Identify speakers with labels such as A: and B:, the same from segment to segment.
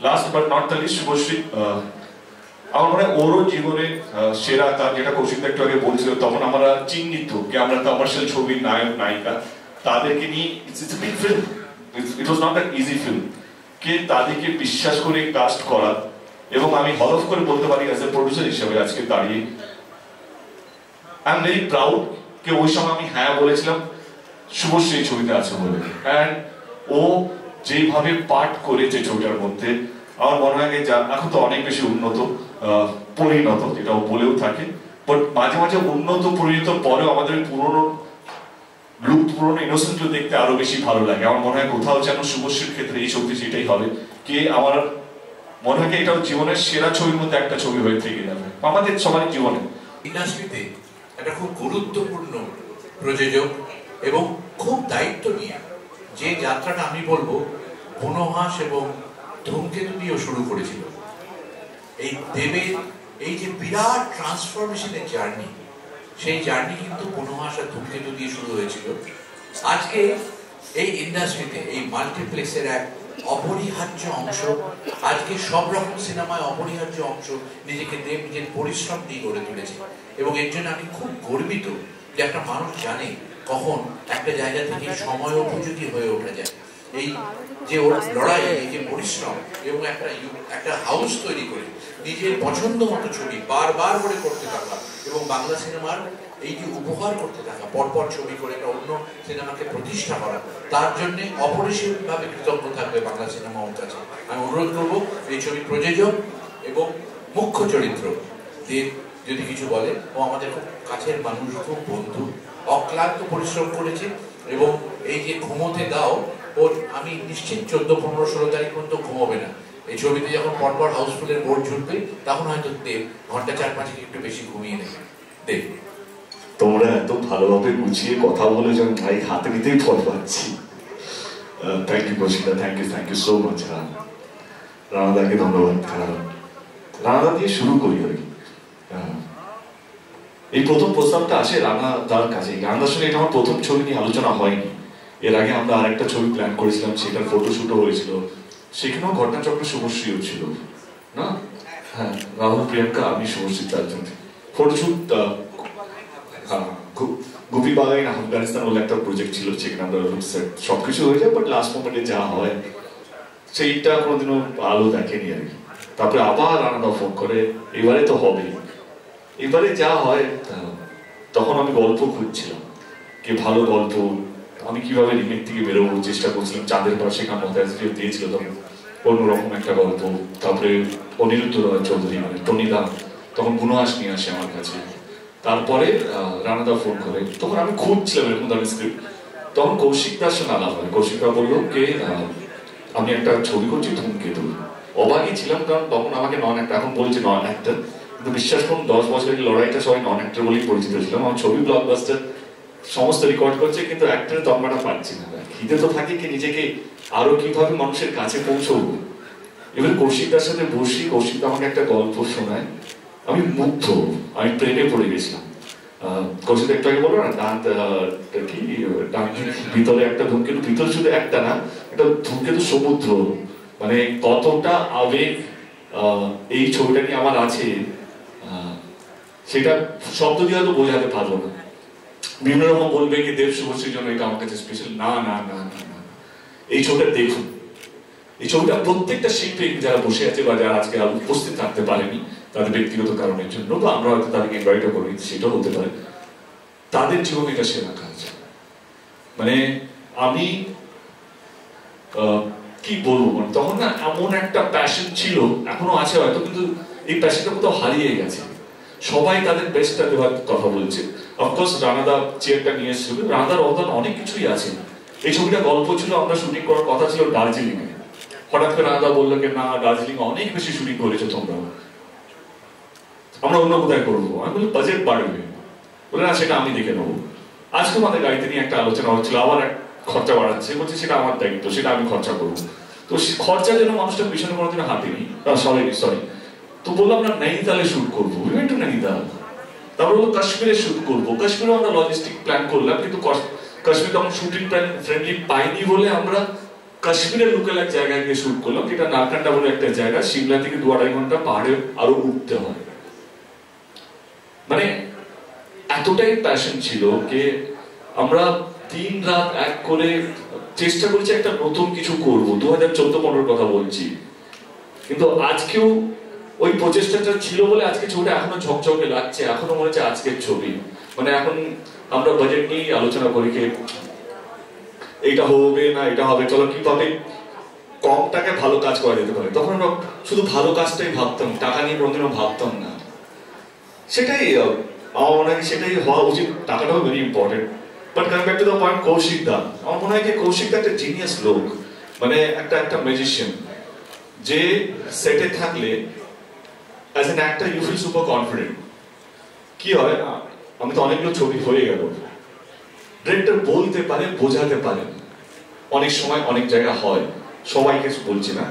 A: Last but not the least, Subhashree আমার মনে হয় ওরও জীবনে সেরা কাজ, যেটা কৌশিক একটু আগে বলছিল, তখন আমরা চিহ্নিত কি আমরা কমার্শিয়াল ছবির নায়ক নায়িকা তাদেরকে নিয়ে, it's a big film, it was not that easy film, কে তাদেরকে বিশ্বাস করে কাস্ট করা। এবং আমি হলফ করে বলতে পারি অ্যাজ এ প্রডিউসার হিসেবে আজকে দাঁড়িয়ে আই এম ভেরি প্রাউড যে ওই সময় আমি হ্যাঁ বলেছিলাম শুভশ্রী এই ছবিতে আছে বলে। অ্যান্ড ও যেভাবে পাঠ করেছে ছবিটার মধ্যে, আমার মনে হয় যে এখন তো অনেক বেশি উন্নত পরিণত, যেটা ও বলেও থাকে, বাট মাঝে মাঝে উন্নত পরিণত পরেও আমাদের পুরনো লুক, পুরনো ইনোসেন্ট দেখতে আরো বেশি ভালো লাগে। আমার মনে হয় কোথাও যেন শুভশ্রীর ক্ষেত্রে এই ছবিতে সেটাই হবে, কি আমার মনে হয় এটাও জীবনের সেরা ছবির মধ্যে একটা ছবি হয়ে থেকে যাবে আমাদের সবার জীবনে।
B: ইন্ডাস্ট্রিতে একটা খুব গুরুত্বপূর্ণ প্রযোজক এবং খুব দায়িত্ব নিয়ে যে যাত্রাটা আমি বলবো বনহাস এবং ধূমকেতু দিয়েও শুরু করেছিল। এই দেবের এই যে বিরাট ট্রান্সফরমেশনের জার্নি, সেই জার্নি কিন্তু বনহাস আর ধূমকেতু দিয়ে শুরু হয়েছিল। আজকে এই ইন্ডাস্ট্রিতে এই মাল্টিপ্লেক্সের এক অপরিহার্য অংশ, আজকে সব রকম সিনেমায় অপরিহার্য অংশ নিজেকে দেব নিজের পরিশ্রম দিয়ে গড়ে তুলেছে। এবং এর জন্য আমি খুব গর্বিত যে একটা মানুষ জানে কখন একটা জায়গা থেকে সময় উপযোগী হয়ে ওঠা যায়। এই যে ওর লড়াই, এই যে পরিশ্রম এবং একটা হাউস তৈরি করে নিজের পছন্দ মতো ছবি বারবার করে করতে থাকা এবং বাংলা সিনেমার এই যে উপহার করতে থাকা, পরপর ছবি করে একটা অন্য সিনেমাকে প্রতিষ্ঠা করা, তার জন্য অপরিসীমভাবে কৃতজ্ঞ থাকবে বাংলা সিনেমা ওর কাছে। আমি অনুরোধ করবো এই ছবির প্রযোজক এবং মুখ্য চরিত্র দেব যদি কিছু বলে। ও আমাদের খুব কাছের মানুষ, খুব বন্ধু, অক্লান্ত পরিশ্রম করেছে এবং এই যে ঘুমোতে দাও ওর, আমি নিশ্চিত 14-15-16 তারিখ পর্যন্ত ঘুমোবে না। এই ছবিতে যখন পরপর হাউসফুলের বোর্ড ঝুটবে তখন হয়তো দেব ঘন্টা 4-5 একটু বেশি ঘুমিয়ে নেবে। দেব,
A: তোমরা এত ভালোভাবে গুছিয়ে কথা বলে যখন ভাই হাতে নিতেই ফল পাচ্ছি। থ্যাংক ইউ কৌশিকদা, থ্যাংক ইউ সো মাচ। রানাদাকে ধন্যবাদ। রানাদা দিয়ে শুরু করি আর কি। এই প্রথম প্রস্তাবটা আসে রানাদার কাছে। রানাদার সঙ্গে এটা আমার প্রথম ছবি নিয়ে আলোচনা হয়নি। এর আগে আমরা আরেকটা ছবি প্ল্যান করেছিলাম, সেটার ফটোশুটও হয়েছিল, সেখানেও ঘটনাচক্র শুভশ্রীও ছিল না? হ্যাঁ, রাহুল, প্রিয়াঙ্কা, আমি, শুভশ্রী, চারজন ফটোশুট। গুপি বাগাইন আফগানিস্তান বলে একটা প্রজেক্ট ছিল, সেখানে আমরা সবকিছু হয়ে যায়, বাট লাস্ট মোমেন্টে যা হয় সেইটা কোনোদিনও আলো দেখেনি আর কি। তারপরে আবার রানাদা ফোন করে, এবারে তো হবে। এবারে যা হয়, তখন আমি গল্প খুঁজছিলাম কি ভালো গল্প, আমি কিভাবে রিমেক থেকে বেরোবো চেষ্টা করছিলাম। চাঁদের পাশে কামতাজ দিয়েছিল তখন অন্যরকম একটা গল্প। তারপরে অনিরুদ্ধ রয় চৌধুরী মানে টনিদা তখন বুনহাস নিয়ে আসে আমার কাছে। তারপরে রানাদা ফোন করে, তখন আমি খুঁজছিলাম এরকম ধরনের স্ক্রিপ্ট। তখন কৌশিক দার সঙ্গে আলাপ হয়। কৌশিক দা বললো কে আমি একটা ছবি করছি ধূমকেতু। অবাকই ছিলাম, কারণ তখন আমাকে নন অ্যাক্টর, এখন বলছে নন অ্যাক্টর, কিন্তু বিশ্বাস করুন 10 বছরের লড়াইটা সবাই নন অ্যাক্টর বলেই পরিচিত ছিলাম। আমার ছবি ব্লকবাস্টার সমস্ত রেকর্ড করছে, কিন্তু অ্যাক্টরের তকমাটা পাচ্ছি না। খিদে তো থাকে কি নিজেকে আরো কিভাবে মানুষের কাছে পৌঁছবো। এবার কৌশিকদার সাথে বসি, কৌশিক আমাকে একটা গল্প শোনায়, আমি মুগ্ধ, আমি প্রেমে পড়ে গেছিলাম। কৌশিক একটু আগে বলো না দাঁত কি ভিতরে একটা ধূমকেতু, ভিতরে শুধু একটা না, একটা ধূমকেতু সমুদ্র, মানে কতটা আবেগ এই ছবিটা নিয়ে আমার আছে সেটা শব্দ দিয়ে হয়তো বোঝাতে পারবো না। বিভিন্ন রকম বলবে কি দেব শুভশ্রীর জন্য এটা আমার কাছে স্পেশাল। না না না না না, এই ছবিটা দেখুন। এই ছবিটা প্রত্যেকটা শিল্পী যারা বসে আছে বা যারা আজকে উপস্থিত থাকতে পারেনি তাদের ব্যক্তিগত কারণের জন্য, বা আমরা হয়তো তাদেরকে ইনভাইটও করি, সেটাও হতে পারে, তাদের জীবনে এটা সেরা কাজ। মানে আমি কি বলবো, মানে তখন না এমন একটা প্যাশন ছিল, এখনো আছে হয়তো, কিন্তু এই প্যাশনটা কোথাও হারিয়ে গেছে। সবাই তাদের বেস্টটা দেওয়ার কথা বলছে। অফকোর্স রানাদা চেয়ারটা নিয়ে এসেছিল, রানাদার অবদান অনেক কিছুই আছে। এই ছবিটা গল্প ছিল, আমরা শুটিং করার কথা ছিল দার্জিলিং এ। হঠাৎ করে রানাদা বললো যে না, দার্জিলিং অনেক বেশি শুটিং করেছো তোমরা, আমরা অন্য কোথায় করবো। আমি বলি বাজেট বাড়বে, বলে না সেটা আমি দেখে নেবো। আজকে আমাদের গাড়িতে নিয়ে একটা আলোচনা হচ্ছিল, আবার এক খরচা বাড়াচ্ছে, বলছে সেটা আমার দায়িত্ব, সেটা আমি খরচা করবো। তো খরচার জন্য মানুষটা পিছনে কোনোদিন হাঁটেনি। সরি তো বললাম না নৈনিতালে শুট করবো, একটু নৈনিতাল। তারপর বললো কাশ্মীরে শুট করবো, কাশ্মীরে আমরা লজিস্টিক প্ল্যান করলাম, কিন্তু কাশ্মীর তখন শুটিং প্ল্যান ফ্রেন্ডলি পাইনি বলে আমরা কাশ্মীরের লোকাল এক জায়গায় গিয়ে শুট করলাম, যেটা নারকান্ডা বলে একটা জায়গা, সিমলা থেকে 2-2.5 ঘন্টা পাহাড়ে আরো উঠতে হয়। মানে এতটাই প্যাশন ছিল যে আমরা দিন রাত এক করে চেষ্টা করছি একটা নতুন কিছু করব। 2014-15 কথা বলছি, কিন্তু আজকেও ওই প্রচেষ্টাটা ছিল বলে আজকে ছবিটা এখনো ঝকঝকে লাগছে, এখনো মনে হচ্ছে আজকের ছবি। মানে এখন আমরা বাজেট নিয়ে আলোচনা করি যে এটা হবে না এটা হবে, চলো কিভাবে কম টাকায় ভালো কাজ করা যেতে পারে। তখন আমরা শুধু ভালো কাজটাই ভাবতাম, টাকা নিয়ে কোনোদিনও ভাবতাম না। সেটাই আমার মনে হয় সেটাই হওয়া উচিত, টাকাটাও very important. But coming back to the point, Kaushik da, আমার মনে হয় যে কৌশিক দা একটা জিনিয়াস লোক, মানে একটা ম্যাজিশিয়ান, যে সেটে থাকলে as an actor you feel super confident. কি হয়, আমি তো অনেকগুলো ছবি হয়ে গেল, ডিরেক্টর বলতে পারে, বোঝাতে পারে, অনেক সময় অনেক জায়গা হয়, সবাইকে বলছি না,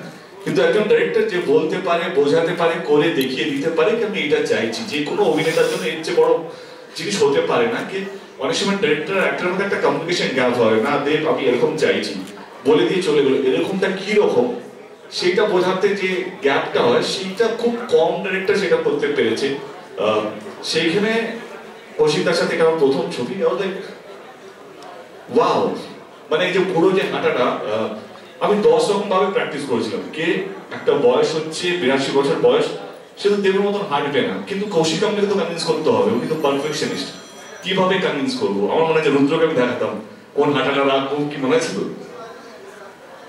A: কিন্তু একজন ডাইরেক্টর যে বলতে পারে, বোঝাতে পারে, করে দেখিয়ে দিতে পারে কি আমি এটা চাইছি, যে কোনো অভিনেতার জন্য এর চেয়ে বড় জিনিস হতে পারে না। কি অনেক সময় ডাইরেক্টর অ্যাক্টরের মধ্যে একটা কমিউনিকেশন গ্যাপ হয়, না দেব আমি এরকম চাইছি, বলে দিয়ে চলে গেলো, এরকমটা কি রকম সেইটা বোঝাতে যে গ্যাপটা হয়, সেইটা খুব কম ডাইরেক্টর সেটা করতে পেরেছে। সেইখানে কৌশিকদার সাথে এটা আমার প্রথম ছবি, ওয়াও, মানে এই যে পুরো যে হাঁটাটা, আমি 10 রকম ভাবে প্র্যাকটিস করেছিলাম। কে একটা বয়স হচ্ছে 82 বছর বয়স, সে তো দেবের মতন হাঁটবে না, কিন্তু কৌশিক আমাকে তো কনভিন্স করতে হবে, ও কিন্তু পারফেকশনিস্ট। কিভাবে কনভিন্স করবো? আমার মনে হয় যে রুদ্রকে আমি দেখাতাম কোন হাঁটাটা রাখবো, কি মনে ছিল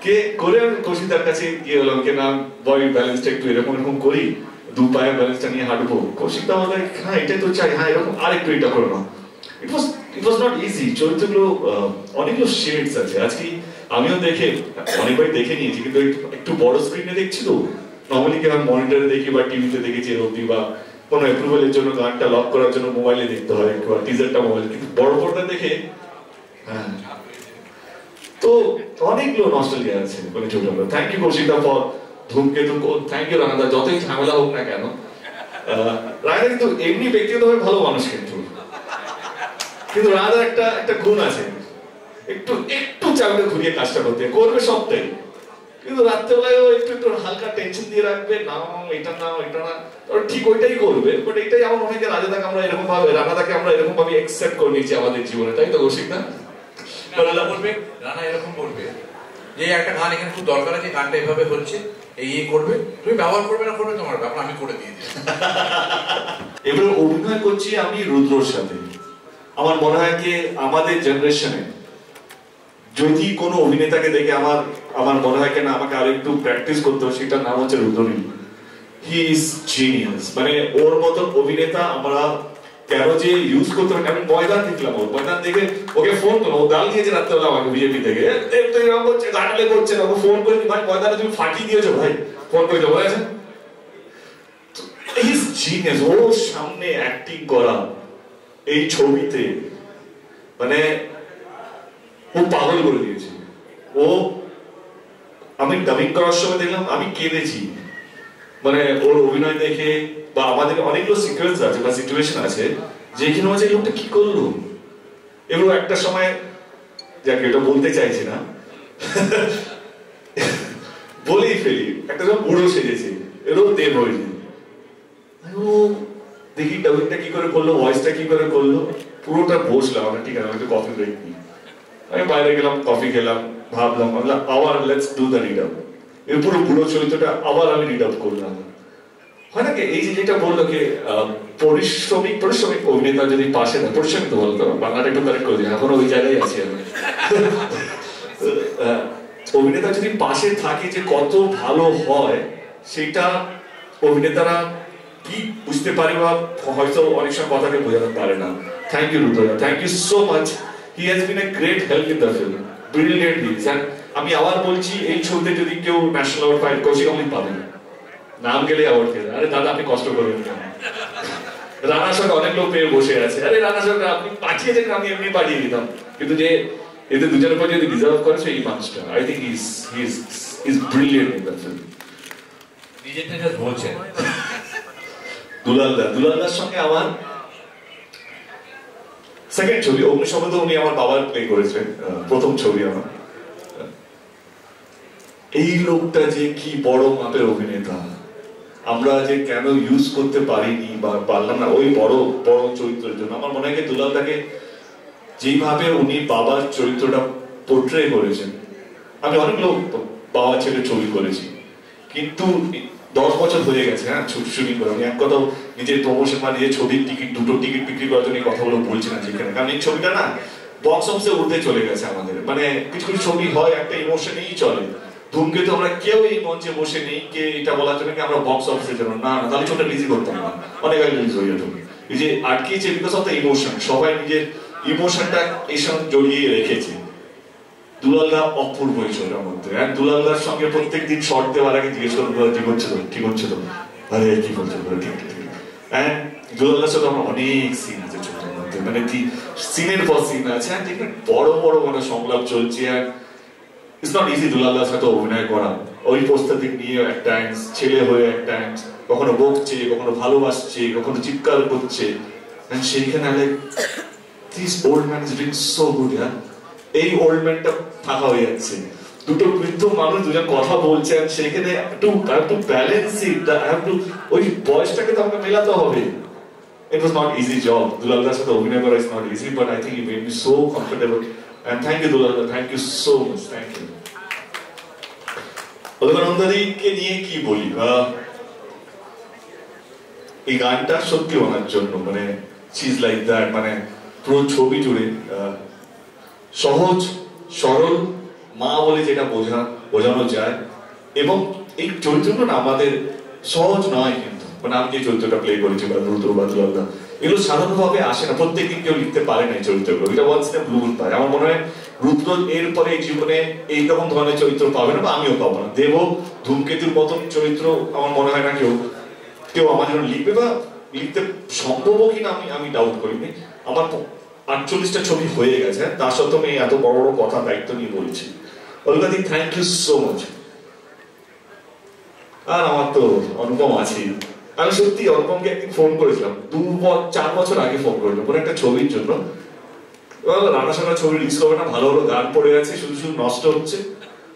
A: কে করে কৌশিকদার কাছে গিয়ে হলাম কে না বডি ব্যালেন্সটা একটু এরকম এরকম করি, 2 পায়ের ব্যালেন্সটা নিয়ে হাঁটবো। কৌশিকদা বলে হ্যাঁ এটাই তো চাই, হ্যাঁ এরকম আর একটু এটা করো না। ইট ওয়াজ নট ইজি। চরিত্রগুলো অনেকগুলো শেডস আছে। আজকে আমিও অনেকবার দেখে নিয়েছি, কিন্তু একটু বড় স্ক্রিনে দেখছি তো, নর্মালি কি আমি মনিটরে দেখি বা টিভিতে দেখেছি অব্দি, বা কোনো অ্যাপ্রুভালের জন্য গানটা লক করার জন্য মোবাইলে দেখতে হয়, বা টিজারটা মোবাইলে, কিন্তু বড় পর্দা দেখে হ্যাঁ। তো অনেকগুলো নস্টালজিয়া আছে মানে ছোটবেলা। থ্যাংক ইউ কৌশিকদা ফর ধূমকেতু, থ্যাংক ইউ রানাদা, যতই ঝামেলা হোক না কেন। রানাদা কিন্তু এমনি ব্যক্তিগতভাবে ভালো মানুষ, কিন্তু রানাদার একটা গুণ আছে, একটু চাপে ঘুরিয়ে কাজটা করবে সবটাই, কিন্তু রাত্রেবেলায় একটু হালকা টেনশন দিয়ে রাখবে, না এটা না এটা না, ঠিক ওইটাই করবে। বাট এটাই আমার মনে হয় যে রানাদাকে আমরা এরকম ভাবে অ্যাকসেপ্ট করে নিয়েছি আমাদের জীবনে, তাই তো কৌশিক না?
B: রানা এরকম বলবে যে একটা গান এখানে খুব দরকার আছে, গানটা এভাবে হচ্ছে, এই করবে, তুমি ব্যবহার করবে না করবে তোমার ব্যাপার, আমি করে দিয়ে দিই।
A: এবারে অভিনয় করছি আমি রুদ্রর সাথে। আমার মনে হয় যে আমাদের জেনারেশনে যদি কোনো অভিনেতাকে দেখে আমার মনে হয় কেন আমাকে আর একটু প্র্যাকটিস করতে হবে, সেটার নাম হচ্ছে রুদ্রনীল। He is genius. মানে ওর মতন অভিনেতা আমরা কেন যে ইউজ করতে হবে। আমি ময়দান দেখলাম, ওর ময়দান দেখে ওকে ফোন করলাম, ও গাল দিয়েছে রাত্রেবেলা আমাকে বিজেপি থেকে, তুই এরকম করছে গাটালে করছে না, ওকে ফোন করে ভাই ময়দানে তুমি ফাটিয়ে দিয়েছো ভাই, ফোন করে বলে আছে হি ইজ জিনিয়াস। ওর সামনে অ্যাক্টিং করা এই ছবিতে মানে ও পাগল করে দিয়েছে। আমি ডাবিং করার সময় দেখলাম আমি কেঁদেছি, মানে ওর অভিনয় দেখে। বা আমাদের অনেকগুলো সিকোয়েন্স আছে বা সিচুয়েশন আছে যেখানে হচ্ছে এই লোকটা কি করলো। এবং একটা সময় যাকে এটা বলতে চাইছি না বলেই ফেলি, একটা সময় বুড়ো সেজেছে, এরও দেব হয়েছে, দেখি ডাবিংটা কি করে করলো, ভয়েসটা কি করে করলো, পুরোটা বসলাম। আমরা ঠিক আছে, আমি একটু কফি ব্রেক নিই, আমি বাইরে গেলাম, কফি খেলাম, ভাবলাম আবার let's do the read up. এর পুরো পুরো চরিত্রটা আবার আমি রিড আপ করলাম। হয় নাকি এই যে যেটা বললো কি পরিশ্রমিক অভিনেতা যদি পাশে না, পরিশ্রমিক তো বলতো, বাংলাটা একটু কারেক্ট করে দিই, এখনো ওই জায়গায় আছি আমি। অভিনেতা যদি পাশে থাকে যে কত ভালো হয়, সেটা অভিনেতারা কি বুঝতে পারে বা হয়তো অনেক সময় কথাকে বোঝাতে পারে না। Thank you Rudra, thank you so much. He has been a great help in the film, brilliantly. আমি আবার বলছি, এই ছবিতে যদি কেউ ন্যাশনাল অ্যাওয়ার্ড পায়, কৌশিক আমি পাবেন, নাম গেলে অ্যাওয়ার্ড পেয়ে। আরে দাদা আপনি কষ্ট করবেন কেন? রানার সঙ্গে অনেক লোক পেয়ে বসে আছে, আরে রানার সঙ্গে আপনি পাঠিয়েছেন, আমি এমনি পাঠিয়ে দিতাম, কিন্তু যে এদের দুজনের পর যদি ডিজার্ভ করে সেই মানুষটা, I think is brilliant in the film.
B: নিজেরটা বলছেন
A: দুলালদার সঙ্গে আমার সেকেন্ড ছবি অগ্নিশপথে, উনি আমার বাবার প্লে করেছেন, প্রথম ছবি আমার। এই লোকটা যে কি বড় মাপের অভিনেতা, আমরা যে কেন ইউজ করতে পারিনি বা পারলাম না ওই বড় বড় চরিত্রের জন্য। আমার মনে হয় দুলালদাকে যেভাবে উনি বাবার চরিত্রটা পোর্ট্রে করেছেন, আমি অনেক লোক বাবা ছেলে ছবি করেছি, কিন্তু 10 বছর হয়ে গেছে হ্যাঁ শুটিং করে। আমি এক কথা নিজের প্রমোশন বা নিজের ছবির টিকিট, দুটো টিকিট বিক্রি করার জন্য এই কথাগুলো বলছি না যেখানে, কারণ এই ছবিটা না বক্স অফিসে উঠতে চলে গেছে আমাদের। মানে কিছু কিছু ছবি হয় একটা ইমোশনেই চলে। ধূমকেতু আমরা কেউ এই মঞ্চে বসে নেই কে এটা বলার জন্য কি আমরা বক্স অফিসের জন্য, না না, তাহলে ছবিটা রিলিজ করতাম না, অনেক আগে রিলিজ হয়ে যেত। এই যে আটকেছে বিকজ অফ দ্য ইমোশন, সবাই নিজের ইমোশনটা এর সঙ্গে জড়িয়ে রেখেছে। দুলালদা অপূর্ব এই ছবিটার মধ্যে, আর দুলালদার সঙ্গে প্রত্যেকদিন শর্ট দেওয়ার আগে জিজ্ঞেস করবো ঠিক হচ্ছে তো, ঠিক হচ্ছে তো, আরে কি বলছে ঠিক ঠিক। হ্যাঁ দুলালদার সাথে আমার অনেক সিন আছে ছবিটার মধ্যে, মানে কি সিনের পর সিন আছে, আর যেখানে বড় বড় মানে সংলাপ চলছে। আর ইটস নট ইজি দুলালদার সাথে অভিনয় করা। ওই প্রস্তাবিক নিয়ে এক টাইমস, ছেলে হয়ে এক টাইমস, কখনো বকছে, কখনো ভালোবাসছে, কখনো চিৎকার করছে। সেইখানে like this old man is doing so good. এই ওল্ড ম্যানটা ফাঁকা হয়ে যাচ্ছে, দুটো বৃদ্ধ মানুষ দুজন কথা বলছেন, সেখানে একটু ব্যালেন্স ওই বয়সটাকে তো আমাকে মেলাতে হবে। It was not easy job. Dulalda's সাথে অভিনয় করা is not easy, but I think he made me so comfortable. And thank you Dulalda, thank you so much, thank you. অলকানন্দাদিকে নিয়ে কি বলি, এই গানটা সত্যি ওনার জন্য, মানে she is like that, মানে পুরো ছবি জুড়ে সহজ সরল মা বলে যেটা বোঝানো যায়। এবং এই চরিত্রগুলো না আমাদের সহজ নয়, কিন্তু মানে আমি যে চরিত্রটা প্লে করেছি বা রুদ্র বা দুলালদা, এগুলো সাধারণভাবে আসে না, প্রত্যেকদিন কেউ লিখতে পারে না এই চরিত্রগুলো, এটা once in a blue moon পায়। আমার মনে হয় রুদ্র এরপরে এই জীবনে এইরকম ধরনের চরিত্র পাবে না, বা আমিও পাবো না। দেব ধূমকেতুর মতন চরিত্র আমার মনে হয় না কেউ আমার জন্য লিখবে, বা লিখতে সম্ভবও কিনা আমি ডাউট করিনি। আমার 48টা ছবি হয়ে গেছে, তার সত্ত্বেও আমি এত বড় বড় কথা দায়িত্ব নিয়ে বলছি। অলকাদি থ্যাংক ইউ সো মাচ। আর আমার তো অনুপম আছে, আমি সত্যি অনুপমকে একদিন ফোন করেছিলাম, 4 বছর আগে ফোন করেছিলাম কোনো একটা ছবির জন্য। রানা সানা ছবি রিলিজ করবে না, ভালো ভালো গান পড়ে আছে, শুধু শুধু নষ্ট হচ্ছে,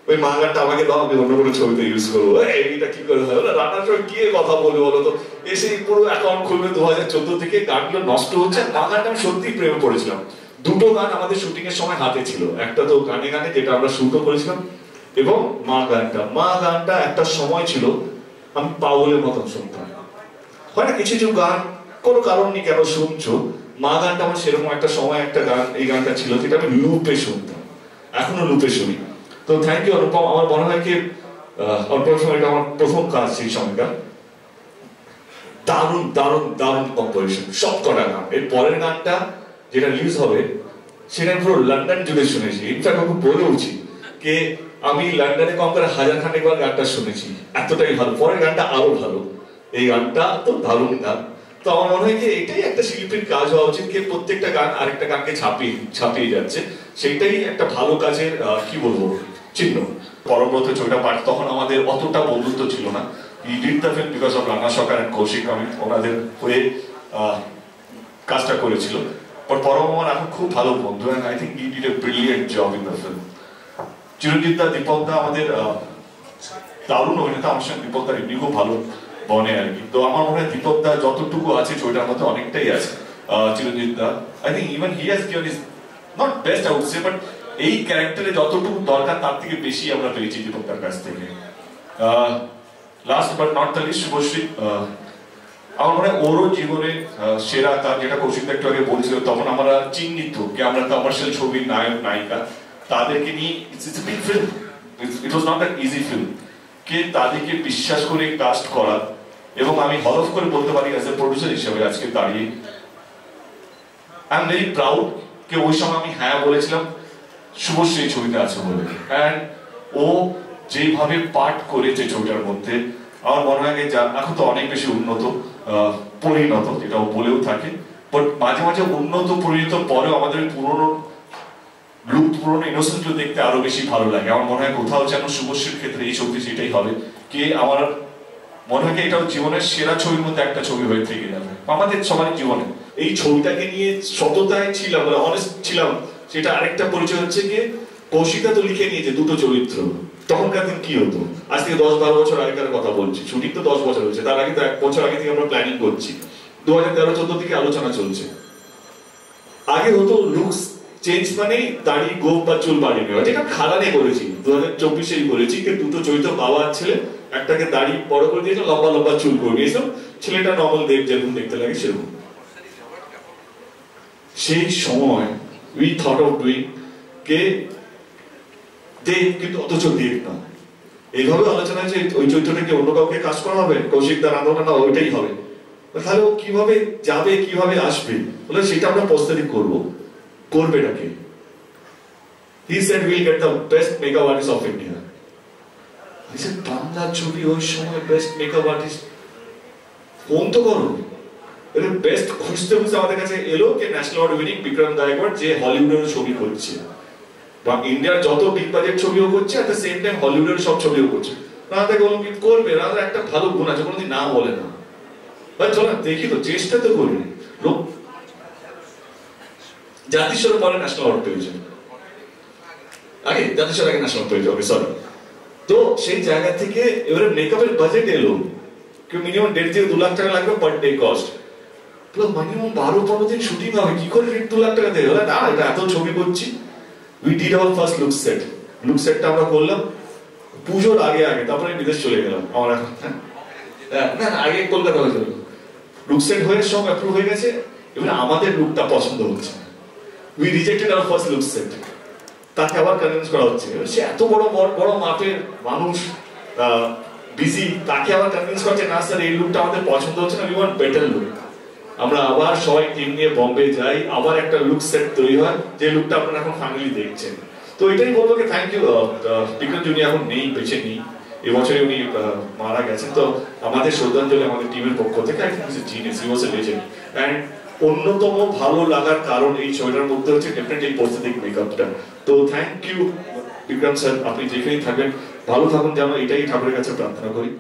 A: ওই মা গানটা আমাকে দাও, আমি অন্য কোনো ছবিতে ইউজ করবো। এইটা কি করে হয়, রান্নার সময় গিয়ে কথা বলবে বলো তো, এসে পুরো অ্যাকাউন্ট খুলবে 2014 থেকে, গানগুলো নষ্ট হচ্ছে। মা গানটা আমি সত্যি প্রেমে পড়েছিলাম। দুটো গান আমাদের শুটিং এর সময় হাতে ছিল, একটা তো গানে গানে যেটা আমরা শুটও করেছিলাম, এবং মা গানটা একটা সময় ছিল আমি পাগলের মতন শুনতাম। হয় না কিছু কিছু গান কোনো কারণ নেই কেন শুনছো, মা গানটা আমার সেরকম একটা সময় একটা গান, এই গানটা ছিল যেটা আমি লুপে শুনতাম, এখনো লুপে শুনি। তো থ্যাংক ইউ অনুপম। আমার মনে হয় কি অনুপম সময়টা আমার প্রথম কাজ, সেই সময়টা দারুণ দারুণ দারুণ কম্পোজিশন, সব কটা গান। এর পরের গানটা যেটা রিলিজ হবে সেটা পুরো লন্ডন জুড়ে শুনেছি, ইনফ্যাক্ট আমি বলেওছি যে আমি লন্ডনে কম করে 1000 খানেক বার গানটা শুনেছি, এতটাই ভালো। পরের গানটা আরো ভালো, এই গানটা তো দারুণ গান। তো আমার মনে হয় যে এটাই একটা শিল্পীর কাজ হওয়া উচিত, যে প্রত্যেকটা গান আরেকটা গানকে ছাপিয়ে যাচ্ছে, সেইটাই একটা ভালো কাজের কি বলবো চিহ্ন। পরমব্রত ছবিটা পাঠ, তখন আমাদের অতটা বন্ধুত্ব ছিল না। I did the film because of Rana Sarkar and Kaushik, আমি ওনাদের হয়ে কাজটা করেছিল। বাট পরম আমার এখন খুব ভালো বন্ধু, and I think he did a brilliant job in the film. Chiranjeet da, Deepak da আমাদের দারুণ অভিনেতা, আমার সঙ্গে দীপক দা এমনি খুব ভালো বনে আর কি। তো আমার মনে হয় দীপক দা যতটুকু আছে ছবিটার মধ্যে অনেকটাই আছে। Chiranjeet da I think even he has given his not best I would say, but এই ক্যারেক্টারে যতটুকু দরকার তার থেকে বেশি আমরা পেয়েছি দীপক দার কাছ থেকে। Last but not the least, Subhashree, আমার মনে হয় ওরও জীবনে সেরা কাজ, যেটা কৌশিক একটু আগে বলছিল, তখন আমরা চিহ্নিত কি আমরা কমার্শিয়াল ছবির নায়ক নায়িকা, তাদেরকে নিয়ে it's a big film, it was not that easy film, কে তাদেরকে বিশ্বাস করে কাস্ট করা। এবং আমি হলফ করে বলতে পারি অ্যাজ এ প্রডিউসার হিসেবে আজকে দাঁড়িয়ে আই এম ভেরি প্রাউড যে ওই সময় আমি হ্যাঁ বলেছিলাম শুভশ্রী এই ছবিতে আছে বলে। অ্যান্ড ও যেভাবে পাঠ করেছে ছবিটার মধ্যে, আমার মনে হয় যে এখন তো অনেক বেশি উন্নত পরিণত, যেটা ও বলেও থাকে, বাট মাঝে মাঝে উন্নত পরিণত পরেও আমাদের পুরনো লুক, পুরনো ইনোসেন্ট দেখতে আরো বেশি ভালো লাগে। আমার মনে হয় কোথাও যেন শুভশ্রীর ক্ষেত্রে এই ছবিটি সেটাই হবে, কি আমার মনে হয় এটাও জীবনের সেরা ছবির মধ্যে একটা ছবি হয়ে থেকে যাবে আমাদের সবার জীবনে। এই ছবিটাকে নিয়ে সততায় ছিলাম, অনেস্ট ছিলাম, সেটা আরেকটা পরিচয় হচ্ছে গিয়ে কৌশিকা তো লিখে নিয়েছে দুটো চরিত্র, তখনকার দিন কি হতো, আজ থেকে 10-12 বছর আগেকার কথা বলছি, শুটিং তো 10 বছর হয়েছে, তার আগে তো 1 বছর আগে থেকে আমরা প্ল্যানিং করছি, 2013-14 থেকে আলোচনা চলছে। আগে হতো লুকস চেঞ্জ মানে দাড়ি গোপ বা চুল বাড়িয়ে নেওয়া, যেটা খাদানে করেছি, 2024-এই করেছি, দুটো চরিত্র বাবা আর ছেলে, একটাকে দাড়ি বড় করে দিয়েছে, লম্বা লম্বা চুল করে দিয়েছিল, ছেলেটা নর্মাল যেরকম দেখতে লাগে সেরকম। সেই সময় উই থট অফ ডুইং কে দেব, কিন্তু অথচ দেব না। এইভাবে আলোচনা যে ওই চরিত্রটাকে অন্য কাউকে কাজ করা হবে, কৌশিক দার আন্দোলন না ওইটাই হবে, তাহলে ও কিভাবে যাবে কিভাবে আসবে, বলে সেটা আমরা প্রস্তুতি করবো। করবেটাকে he said we'll get the best makeup artist of India. I said Bangla ছবি ওই সময় বেস্ট মেকআপ আর্টিস্ট ফোন তো করো, এর বেস্ট খুঁজতে খুঁজতে আমাদের কাছে এলো কে national award winning Vikram Gaikwad, যে হলিউডের ছবি করছে বা ইন্ডিয়ার যত বিগ বাজেট ছবিও করছে, এট দ্য সেম টাইম হলিউডের সব ছবিও করছে। রানাদাকে বললাম কি করবে, রানাদা একটা ভালো গুণ আছে, কোনোদিন না বলে না, চলো দেখি তো, চেষ্টা তো করি। লোক জাতিস্বর পরে ন্যাশনাল অ্যাওয়ার্ড পেয়েছে, আগে জাতিস্বর আগে ন্যাশনাল পেয়েছে, ওকে সরি। তো সেই জায়গা থেকে এবারে মেকআপের বাজেট এলো, কেউ মিনিমাম 1.5 থেকে 2 লাখ টাকা লাগবে পার ডে কস্ট, মিনিমাম 12-15 দিন শুটিং হবে, কি করে 2 লাখ টাকা দেবে, না এটা এত ছবি করছি। We did our first look set, look সেটটা আমরা করলাম পুজোর আগে, তারপরে বিদেশ চলে গেলাম আমার এখন, না আগে কলকাতা হয়েছিল, লুক সেট হয়ে সব অ্যাপ্রুভ হয়ে গেছে, এবার আমাদের লুকটা পছন্দ হচ্ছে, we rejected our first look set, তাকে আবার কনভিন্স করা হচ্ছে, সে এত বড় বড় মাপের মানুষ, বিজি, তাকে আবার কনভিন্স করছে না স্যার এই লুকটা আমাদের পছন্দ হচ্ছে না, উই ওয়ান্ট বেটার লুক। আমরা আবার সবাই টিম নিয়ে বম্বে যাই, আবার একটা লুক সেট তৈরি হয়, যে লুকটা আপনারা এখন ফাইনালি দেখছেন। তো এটাই বলবো কি থ্যাংক ইউ বিক্রম, উনি এখন নেই, বেঁচে নেই, এবছরে উনি মারা গেছেন, তো আমাদের শ্রদ্ধাঞ্জলি আমাদের টিমের পক্ষ থেকে, I think is a genius, he was a legend. And অন্যতম ভালো লাগার কারণ এই ছবিটার মধ্যে হচ্ছে ডেফিনেটলি এই প্রস্থেটিক মেকআপটা। তো থ্যাংক ইউ বিক্রম স্যার, আপনি যেখানেই থাকবেন ভালো থাকুন, যেন এটাই ঠাকুরের কাছে প্রার্থনা করি।